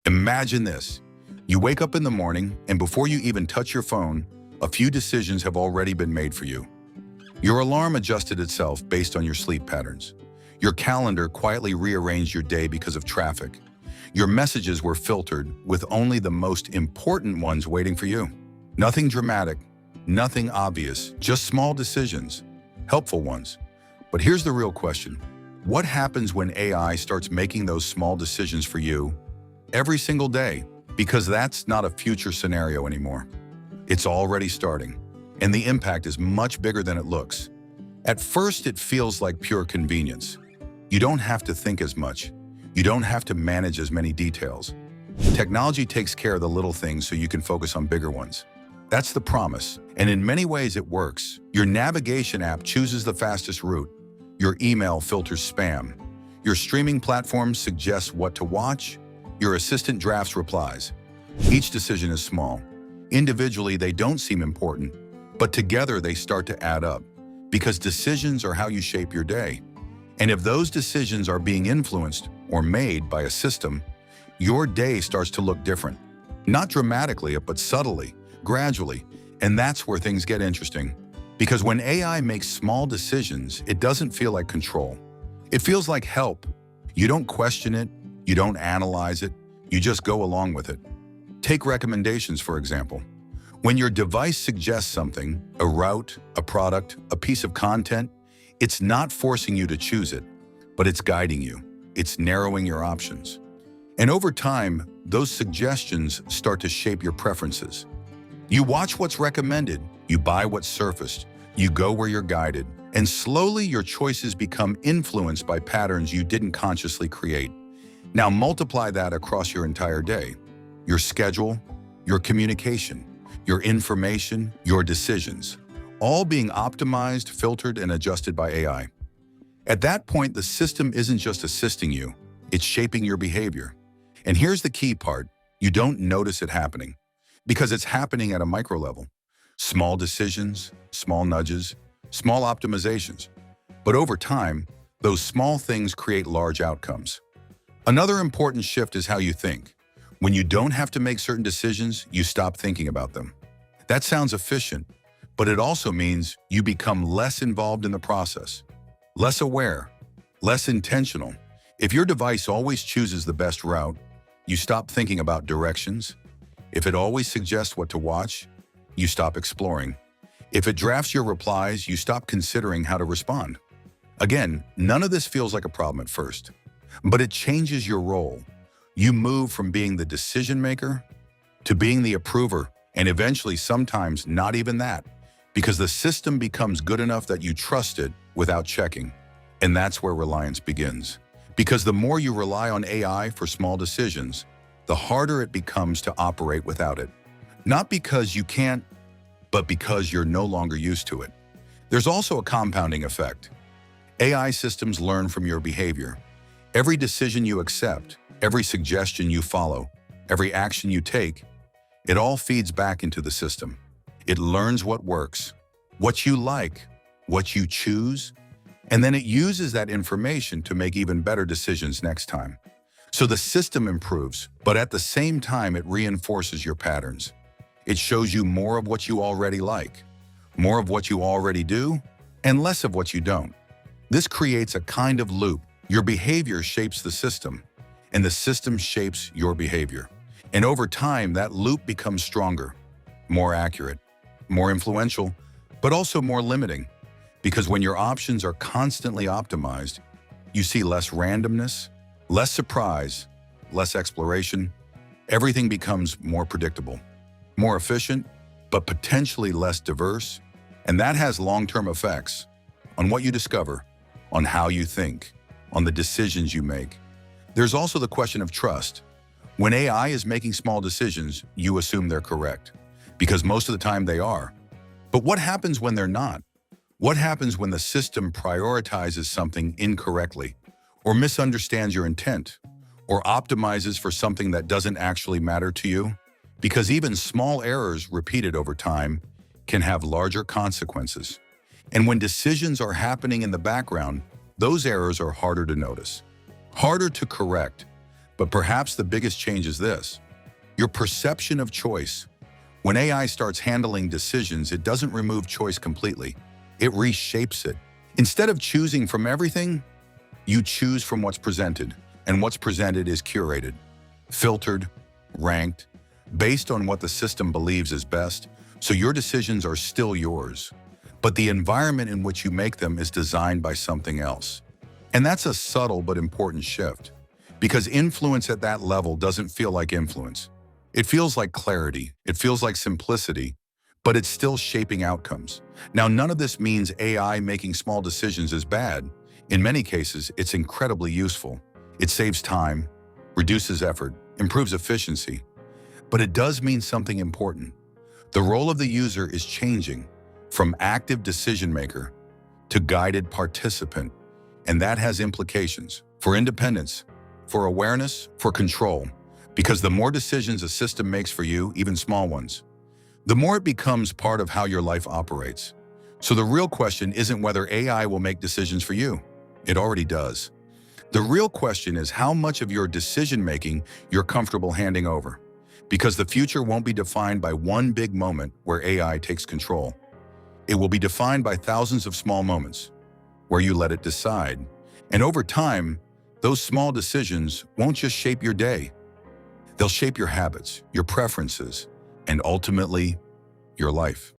Imagine this. You wake up in the morning, and before you even touch your phone, a few decisions have already been made for you. Your alarm adjusted itself based on your sleep patterns. Your calendar quietly rearranged your day because of traffic. Your messages were filtered with only the most important ones waiting for you. Nothing dramatic, nothing obvious, just small decisions, helpful ones. But here's the real question. What happens when AI starts making those small decisions for you every single day? Because that's not a future scenario anymore. It's already starting, and the impact is much bigger than it looks. At first, it feels like pure convenience. You don't have to think as much. You don't have to manage as many details. Technology takes care of the little things so you can focus on bigger ones. That's the promise, and in many ways it works. Your navigation app chooses the fastest route. Your email filters spam. Your streaming platform suggests what to watch. Your assistant drafts replies. Each decision is small. Individually, they don't seem important, but together they start to add up, because decisions are how you shape your day. And if those decisions are being influenced or made by a system, your day starts to look different. Not dramatically, but subtly, gradually. And that's where things get interesting. Because when AI makes small decisions, it doesn't feel like control. It feels like help. You don't question it, you don't analyze it, you just go along with it. Take recommendations, for example. When your device suggests something, a route, a product, a piece of content, it's not forcing you to choose it, but it's guiding you. It's narrowing your options. And over time, those suggestions start to shape your preferences. You watch what's recommended, you buy what's surfaced, you go where you're guided, and slowly your choices become influenced by patterns you didn't consciously create. Now multiply that across your entire day. Your schedule, your communication, your information, your decisions, all being optimized, filtered, and adjusted by AI. At that point, the system isn't just assisting you, it's shaping your behavior. And here's the key part. You don't notice it happening, because it's happening at a micro level. Small decisions, small nudges, small optimizations. But over time, those small things create large outcomes. Another important shift is how you think. When you don't have to make certain decisions, you stop thinking about them. That sounds efficient, but it also means you become less involved in the process, less aware, less intentional. If your device always chooses the best route, you stop thinking about directions. If it always suggests what to watch, you stop exploring. If it drafts your replies, you stop considering how to respond. Again, none of this feels like a problem at first, but it changes your role. You move from being the decision maker to being the approver, and eventually sometimes not even that, because the system becomes good enough that you trust it without checking. And that's where reliance begins. Because the more you rely on AI for small decisions, the harder it becomes to operate without it. Not because you can't, but because you're no longer used to it. There's also a compounding effect. AI systems learn from your behavior. Every decision you accept, every suggestion you follow, every action you take, it all feeds back into the system. It learns what works, what you like, what you choose, and then it uses that information to make even better decisions next time. So the system improves, but at the same time, it reinforces your patterns. It shows you more of what you already like, more of what you already do, and less of what you don't. This creates a kind of loop. Your behavior shapes the system, and the system shapes your behavior. And over time, that loop becomes stronger, more accurate, more influential, but also more limiting. Because when your options are constantly optimized, you see less randomness, less surprise, less exploration. Everything becomes more predictable, more efficient, but potentially less diverse. And that has long-term effects on what you discover, on how you think, on the decisions you make. There's also the question of trust. When AI is making small decisions, you assume they're correct, because most of the time they are. But what happens when they're not? What happens when the system prioritizes something incorrectly, or misunderstands your intent, or optimizes for something that doesn't actually matter to you? Because even small errors repeated over time can have larger consequences. And when decisions are happening in the background, those errors are harder to notice, harder to correct, But perhaps the biggest change is this: your perception of choice. When AI starts handling decisions, it doesn't remove choice completely. It reshapes it. Instead of choosing from everything, you choose from what's presented, and what's presented is curated, filtered, ranked, based on what the system believes is best, so your decisions are still yours. But the environment in which you make them is designed by something else. And that's a subtle but important shift, because influence at that level doesn't feel like influence. It feels like clarity, it feels like simplicity, but it's still shaping outcomes. Now, none of this means AI making small decisions is bad. In many cases, it's incredibly useful. It saves time, reduces effort, improves efficiency. But it does mean something important. The role of the user is changing from active decision maker to guided participant, and that has implications for independence, for awareness, for control. Because the more decisions a system makes for you, even small ones, the more it becomes part of how your life operates. So the real question isn't whether AI will make decisions for you. It already does. The real question is how much of your decision-making you're comfortable handing over. Because the future won't be defined by one big moment where AI takes control. It will be defined by thousands of small moments where you let it decide. And over time, those small decisions won't just shape your day. They'll shape your habits, your preferences, and ultimately, your life.